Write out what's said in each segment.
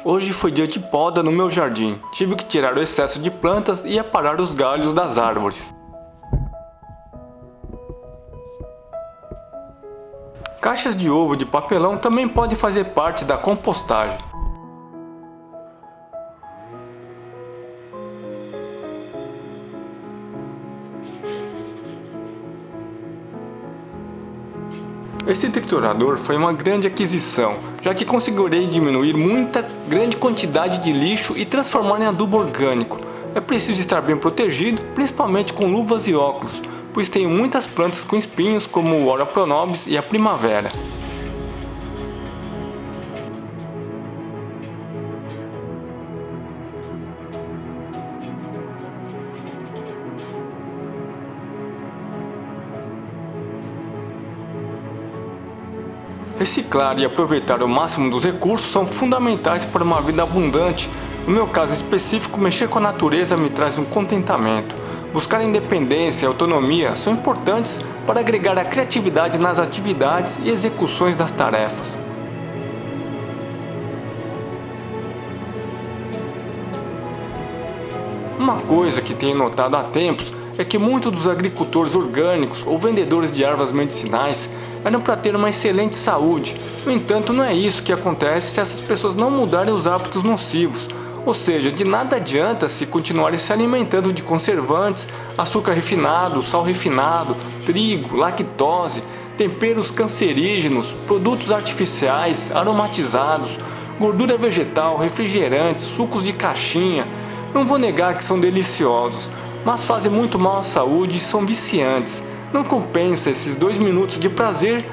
Hoje foi dia de poda no meu jardim. Tive que tirar o excesso de plantas e aparar os galhos das árvores. Caixas de ovo de papelão também podem fazer parte da compostagem. Esse triturador foi uma grande aquisição, já que conseguirei diminuir muita grande quantidade de lixo e transformar em adubo orgânico. É preciso estar bem protegido, principalmente com luvas e óculos, pois tenho muitas plantas com espinhos como o Ora Pronobis e a Primavera. Reciclar e aproveitar o máximo dos recursos são fundamentais para uma vida abundante. No meu caso específico, mexer com a natureza me traz um contentamento. Buscar independência e autonomia são importantes para agregar a criatividade nas atividades e execuções das tarefas. Uma coisa que tenho notado há tempos é que muitos dos agricultores orgânicos ou vendedores de ervas medicinais eram para ter uma excelente saúde. No entanto, não é isso que acontece se essas pessoas não mudarem os hábitos nocivos. Ou seja, de nada adianta se continuarem se alimentando de conservantes, açúcar refinado, sal refinado, trigo, lactose, temperos cancerígenos, produtos artificiais, aromatizados, gordura vegetal, refrigerantes, sucos de caixinha. Não vou negar que são deliciosos, mas fazem muito mal à saúde e são viciantes. Não compensa esses 2 minutos de prazer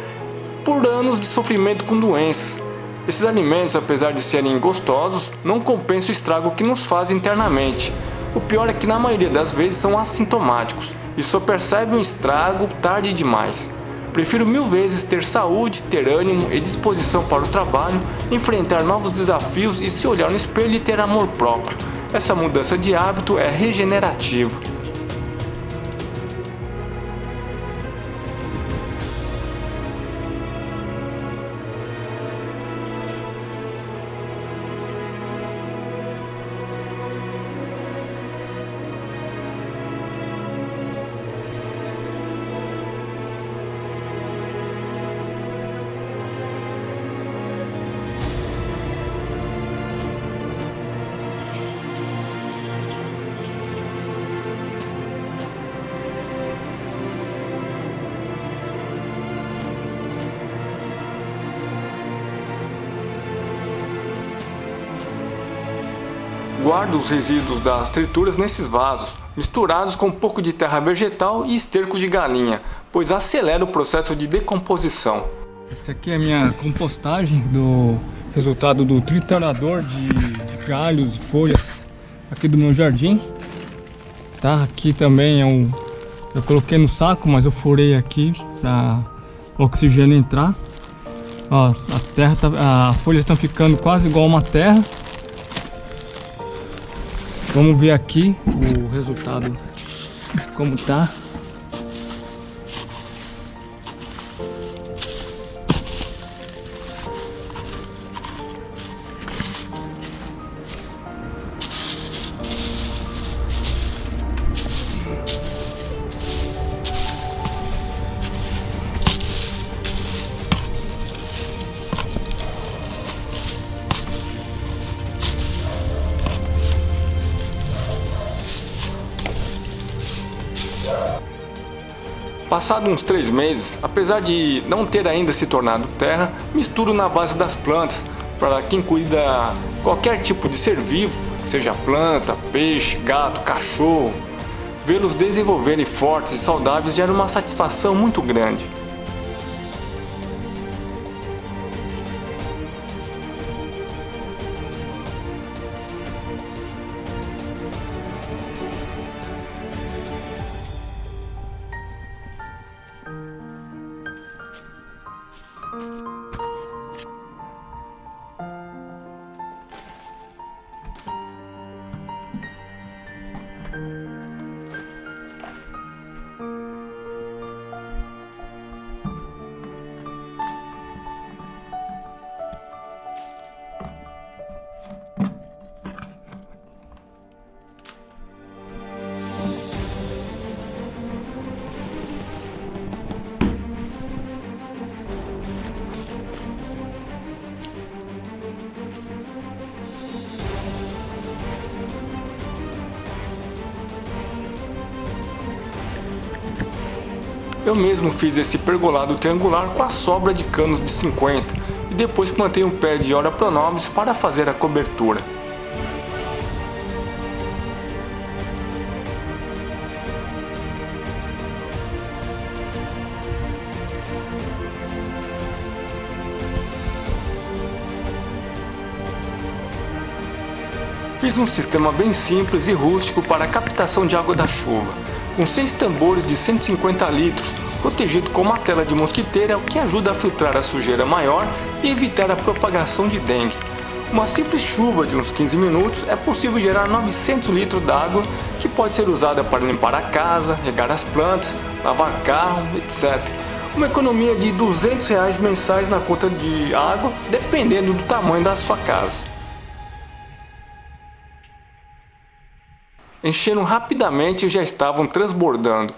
por anos de sofrimento com doenças. Esses alimentos, apesar de serem gostosos, não compensam o estrago que nos fazem internamente. O pior é que na maioria das vezes são assintomáticos e só percebem o estrago tarde demais. Prefiro 1000 vezes ter saúde, ter ânimo e disposição para o trabalho, enfrentar novos desafios e se olhar no espelho e ter amor próprio. Essa mudança de hábito é regenerativa. Guardo os resíduos das trituras nesses vasos, misturados com um pouco de terra vegetal e esterco de galinha, pois acelera o processo de decomposição. Essa aqui é a minha compostagem do resultado do triturador de galhos e folhas aqui do meu jardim. Tá? Aqui também eu coloquei no saco, mas eu furei aqui para o oxigênio entrar. Ó, as folhas estão ficando quase igual uma terra. Vamos ver aqui o resultado, como tá. Passado uns 3 meses, apesar de não ter ainda se tornado terra, misturo na base das plantas. Para quem cuida qualquer tipo de ser vivo, seja planta, peixe, gato, cachorro, vê-los desenvolverem fortes e saudáveis gera uma satisfação muito grande. Eu mesmo fiz esse pergolado triangular com a sobra de canos de 50 e depois plantei um pé de Ora Pronobis para fazer a cobertura. Fiz um sistema bem simples e rústico para a captação de água da chuva, com 6 tambores de 150 litros, protegido com uma tela de mosquiteira, o que ajuda a filtrar a sujeira maior e evitar a propagação de dengue. Uma simples chuva de uns 15 minutos é possível gerar 900 litros d'água, que pode ser usada para limpar a casa, regar as plantas, lavar carro, etc. Uma economia de R$ 200 mensais na conta de água, dependendo do tamanho da sua casa. Encheram rapidamente e já estavam transbordando.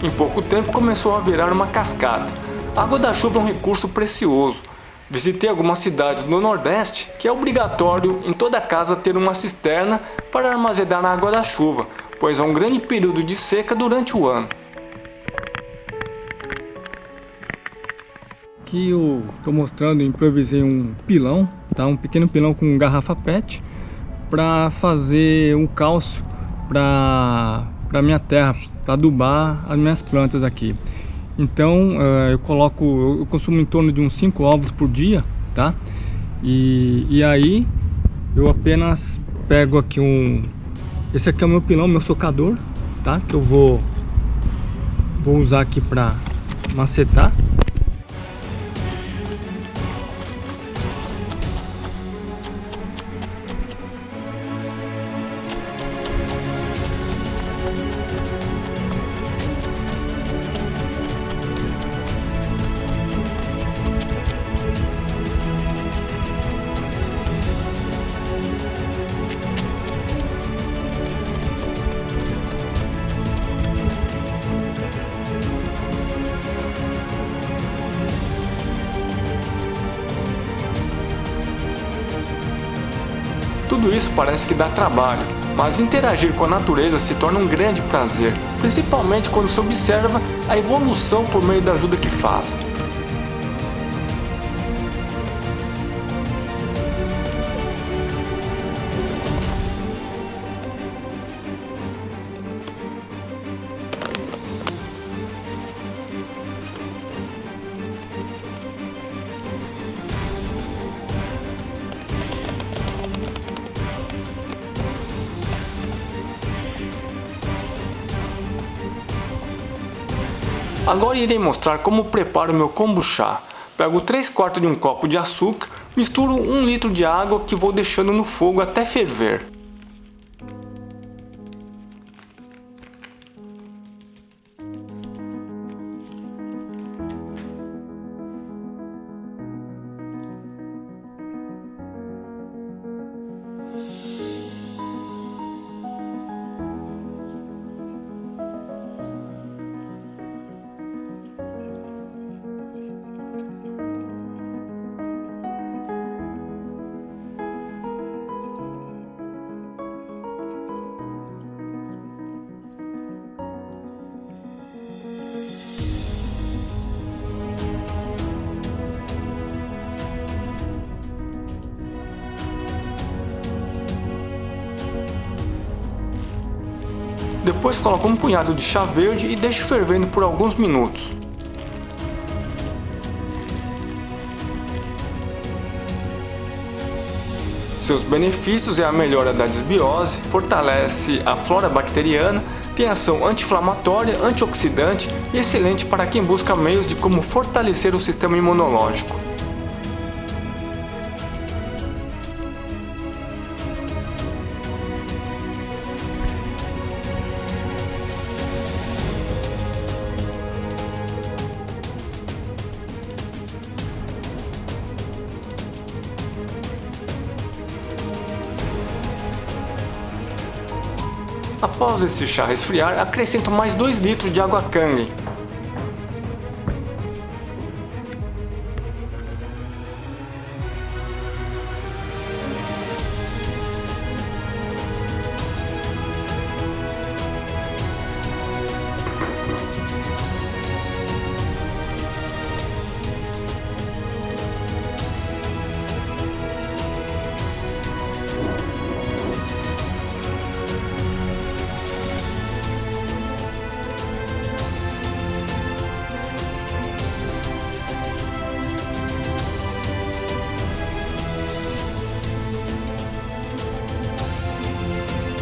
Em pouco tempo começou a virar uma cascata. A água da chuva é um recurso precioso. Visitei algumas cidades do Nordeste que é obrigatório em toda casa ter uma cisterna para armazenar a água da chuva, pois há um grande período de seca durante o ano. Aqui eu estou mostrando, improvisei um pilão, tá? Um pequeno pilão com garrafa PET para fazer um cálcio para minha terra, para adubar as minhas plantas aqui. Então eu consumo em torno de uns 5 ovos por dia, tá? E aí eu apenas pego aqui esse aqui é o meu pilão, meu socador, tá? Que eu vou usar aqui para macetar. Tudo isso parece que dá trabalho, mas interagir com a natureza se torna um grande prazer, principalmente quando se observa a evolução por meio da ajuda que faz. Agora irei mostrar como preparo meu kombucha. Pego 3/4 de um copo de açúcar, misturo 1 litro de água que vou deixando no fogo até ferver. Depois coloque um punhado de chá verde e deixe fervendo por alguns minutos. Seus benefícios é a melhora da desbiose, fortalece a flora bacteriana, tem ação anti-inflamatória, antioxidante e excelente para quem busca meios de como fortalecer o sistema imunológico. Após esse chá resfriar, acrescento mais 2 litros de água Kangen.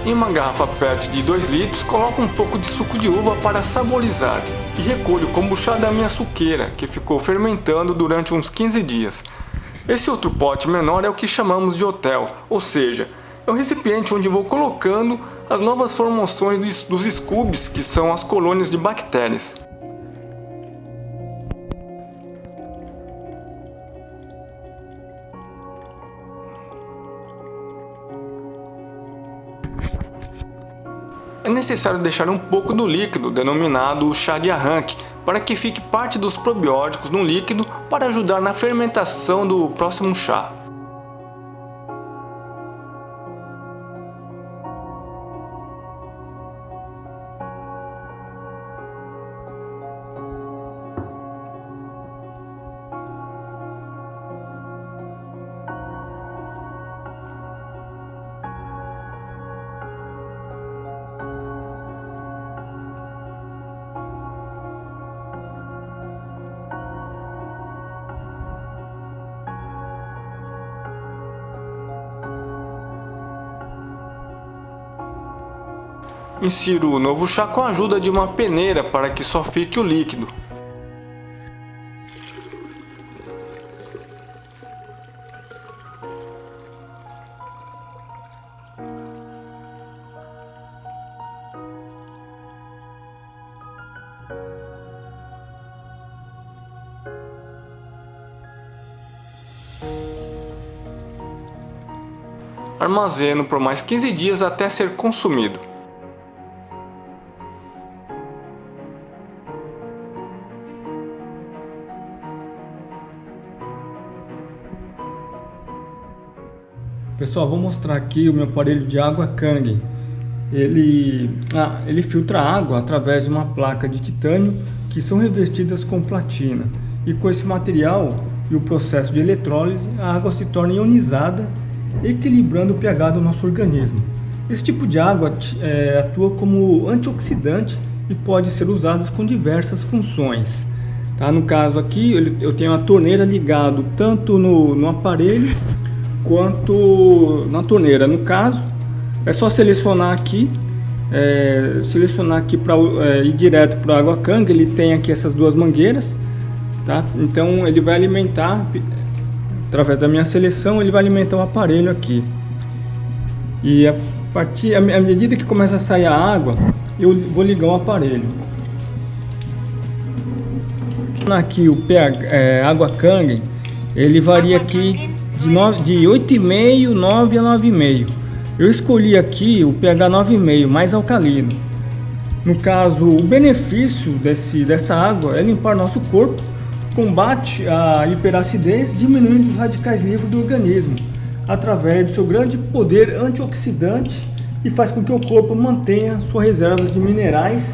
Em uma garrafa PET de 2 litros, coloco um pouco de suco de uva para saborizar e recolho o kombucha da minha suqueira, que ficou fermentando durante uns 15 dias. Esse outro pote menor é o que chamamos de hotel, ou seja, é o recipiente onde vou colocando as novas formações dos scoobies, que são as colônias de bactérias. É necessário deixar um pouco do líquido, denominado chá de arranque, para que fique parte dos probióticos no líquido para ajudar na fermentação do próximo chá. Insiro o novo chá com a ajuda de uma peneira para que só fique o líquido. Armazeno por mais 15 dias até ser consumido. Pessoal, vou mostrar aqui o meu aparelho de água Kangen. Ele filtra a água através de uma placa de titânio que são revestidas com platina. E com esse material e o processo de eletrólise, a água se torna ionizada, equilibrando o pH do nosso organismo. Esse tipo de água atua como antioxidante e pode ser usado com diversas funções. Tá? No caso aqui, eu tenho a torneira ligado tanto no aparelho quanto na torneira. No caso, é só selecionar aqui para ir direto para a água Kangen. Ele tem aqui essas duas mangueiras, tá? Então ele vai alimentar, através da minha seleção, ele vai alimentar o aparelho aqui. E à medida que começa a sair a água, eu vou ligar o aparelho. Aqui o pH, água Kangen, ele varia aqui de 8,5, 9 a 9,5. Eu escolhi aqui o pH 9,5, mais alcalino. No caso, o benefício dessa água é limpar nosso corpo, combate a hiperacidez, diminuindo os radicais livres do organismo, através do seu grande poder antioxidante, e faz com que o corpo mantenha sua reserva de minerais,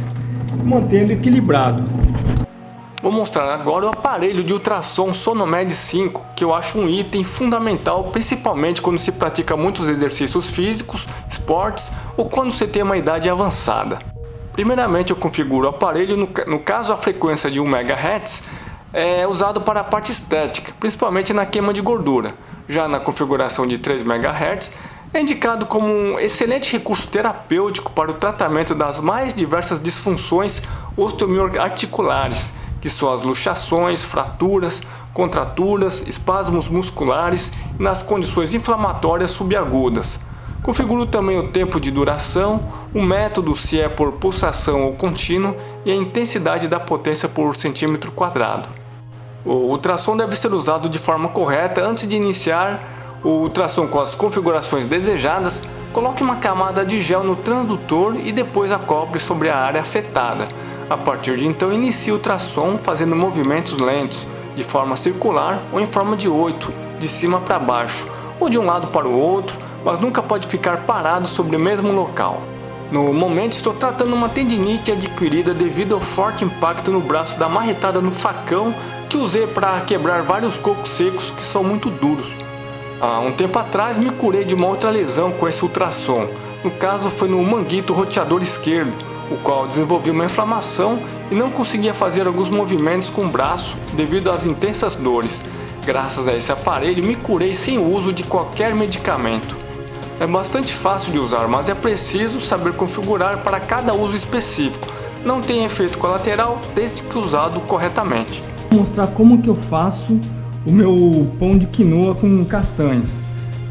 mantendo equilibrado. Vou mostrar agora o aparelho de ultrassom Sonomed 5, que eu acho um item fundamental, principalmente quando se pratica muitos exercícios físicos, esportes ou quando você tem uma idade avançada. Primeiramente eu configuro o aparelho, no caso a frequência de 1 MHz é usado para a parte estética, principalmente na queima de gordura. Já na configuração de 3 MHz é indicado como um excelente recurso terapêutico para o tratamento das mais diversas disfunções osteoarticulares, que são as luxações, fraturas, contraturas, espasmos musculares e nas condições inflamatórias subagudas. Configuro também o tempo de duração, o método se é por pulsação ou contínuo e a intensidade da potência por centímetro quadrado. O ultrassom deve ser usado de forma correta. Antes de iniciar o ultrassom com as configurações desejadas, coloque uma camada de gel no transdutor e depois acople sobre a área afetada. A partir de então, inicie o ultrassom fazendo movimentos lentos, de forma circular ou em forma de 8, de cima para baixo, ou de um lado para o outro, mas nunca pode ficar parado sobre o mesmo local. No momento estou tratando uma tendinite adquirida devido ao forte impacto no braço da marretada no facão que usei para quebrar vários cocos secos que são muito duros. Há um tempo atrás me curei de uma outra lesão com esse ultrassom. No caso foi no manguito roteador esquerdo, o qual desenvolvi uma inflamação e não conseguia fazer alguns movimentos com o braço devido às intensas dores. Graças a esse aparelho me curei sem o uso de qualquer medicamento. É bastante fácil de usar, mas é preciso saber configurar para cada uso específico. Não tem efeito colateral desde que usado corretamente. Vou mostrar como que eu faço o meu pão de quinoa com castanhas,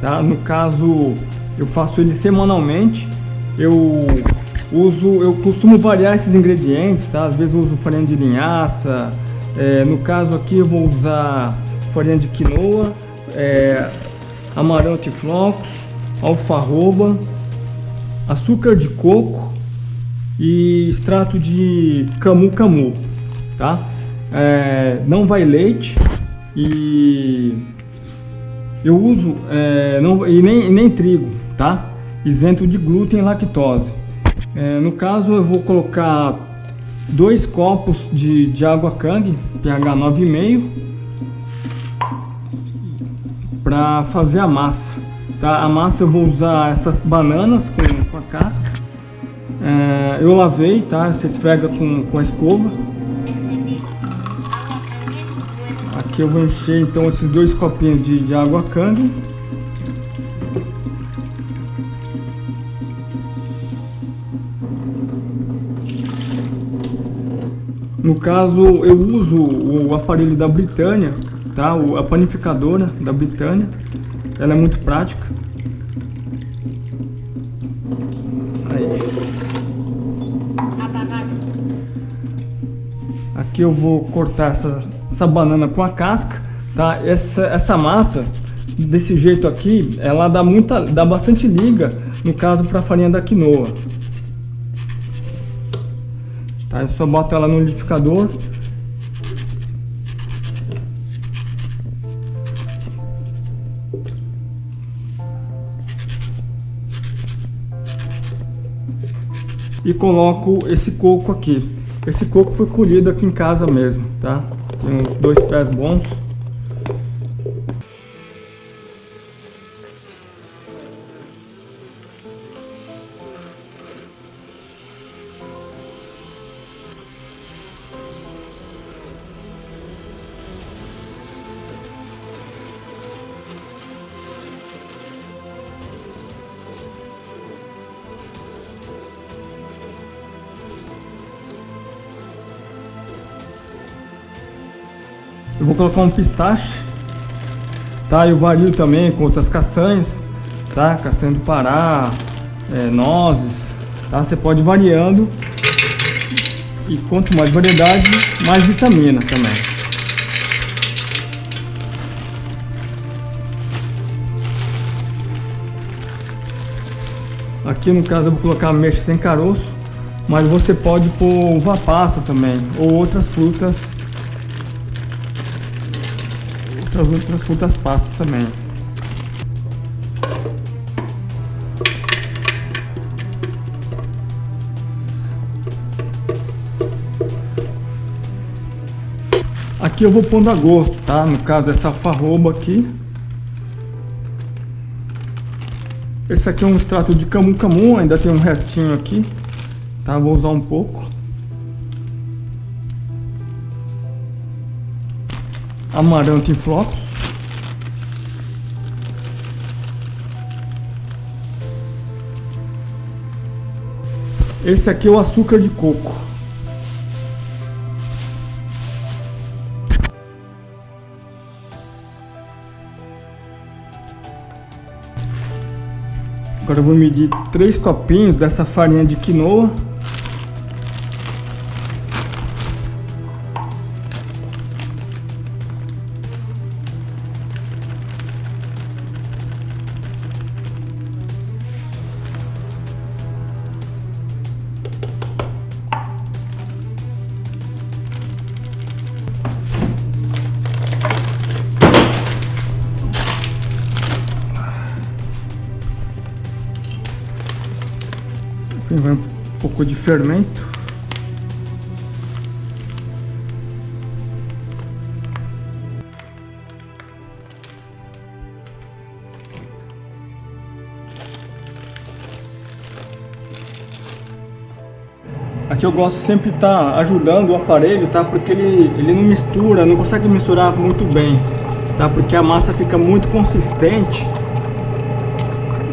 tá? No caso, eu faço ele semanalmente. Eu costumo variar esses ingredientes, tá? Às vezes eu uso farinha de linhaça. No caso aqui eu vou usar farinha de quinoa, amaranto em flocos, alfarroba, açúcar de coco e extrato de camu, tá? Não vai leite e eu uso nem trigo, tá? Isento de glúten e lactose. No caso eu vou colocar 2 copos de água Kang, pH 9,5, para fazer a massa, tá? A massa eu vou usar essas bananas com a casca. Eu lavei, tá? Você esfrega com a escova. Aqui eu vou encher então esses 2 copinhos de água Kang. No caso eu uso o aparelho da Britânia, tá? A panificadora da Britânia. Ela é muito prática. Aí. Aqui eu vou cortar essa banana com a casca, tá? Essa massa desse jeito aqui, ela dá bastante liga, no caso para a farinha da quinoa. Tá? Eu só boto ela no liquidificador. E coloco esse coco aqui. Esse coco foi colhido aqui em casa mesmo, tá? Tem uns 2 pés bons. Eu vou colocar um pistache, tá? Eu vario também com outras castanhas, tá? Castanha do Pará, nozes, tá? Você pode ir variando e quanto mais variedade, mais vitamina também. Aqui no caso eu vou colocar ameixa sem caroço, mas você pode pôr uva passa também, ou outras frutas passas também. Aqui eu vou pondo a gosto, tá? No caso essa alfarroba aqui. Esse aqui é um extrato de camu, ainda tem um restinho aqui, tá? Vou usar um pouco. Amaranto em flocos. Esse aqui é o açúcar de coco. Agora eu vou medir 3 copinhos dessa farinha de quinoa. Vai um pouco de fermento. Aqui eu gosto sempre de estar ajudando o aparelho, tá? Porque ele não mistura, não consegue misturar muito bem, tá? Porque a massa fica muito consistente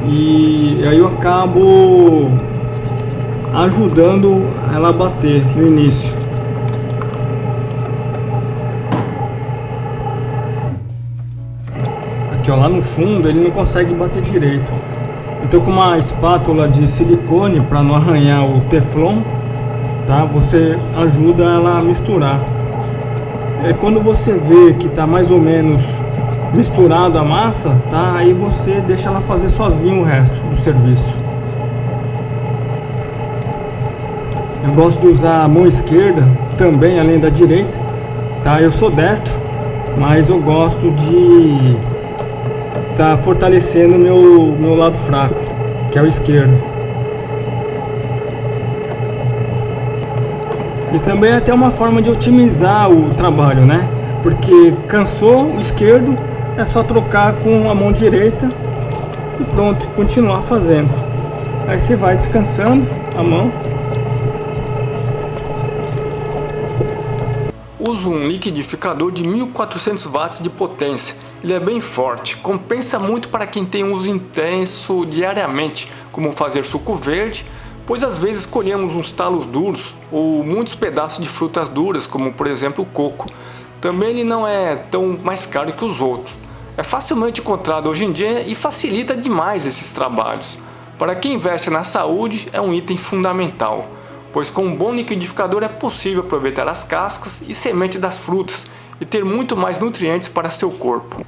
e aí eu acabo ajudando ela a bater no início. Aqui ó, lá no fundo ele não consegue bater direito. Então com uma espátula de silicone para não arranhar o teflon, tá? Você ajuda ela a misturar. É quando você vê que tá mais ou menos misturado a massa, tá? Aí você deixa ela fazer sozinho o resto do serviço. Eu gosto de usar a mão esquerda também, além da direita, tá? Eu sou destro, mas eu gosto de estar fortalecendo meu lado fraco, que é o esquerdo. E também é até uma forma de otimizar o trabalho, né? Porque cansou o esquerdo, é só trocar com a mão direita e pronto, continuar fazendo. Aí você vai descansando a mão. Uso um liquidificador de 1400 watts de potência. Ele é bem forte, compensa muito para quem tem uso intenso diariamente, como fazer suco verde, pois às vezes colhemos uns talos duros ou muitos pedaços de frutas duras, como por exemplo o coco. Também ele não é tão mais caro que os outros. É facilmente encontrado hoje em dia e facilita demais esses trabalhos. Para quem investe na saúde, é um item fundamental, pois com um bom liquidificador é possível aproveitar as cascas e sementes das frutas e ter muito mais nutrientes para seu corpo.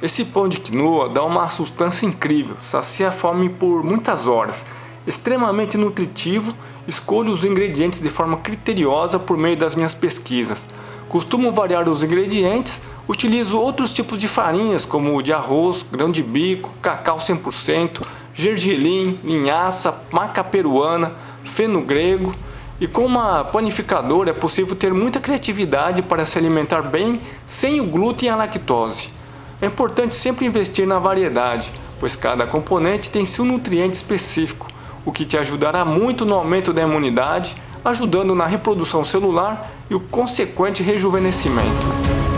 Esse pão de quinoa dá uma sustância incrível, sacia a fome por muitas horas. Extremamente nutritivo, escolho os ingredientes de forma criteriosa por meio das minhas pesquisas. Costumo variar os ingredientes, utilizo outros tipos de farinhas como de arroz, grão de bico, cacau 100%, gergelim, linhaça, maca peruana, feno grego. E com uma panificadora é possível ter muita criatividade para se alimentar bem sem o glúten e a lactose. É importante sempre investir na variedade, pois cada componente tem seu nutriente específico, o que te ajudará muito no aumento da imunidade, ajudando na reprodução celular e o consequente rejuvenescimento.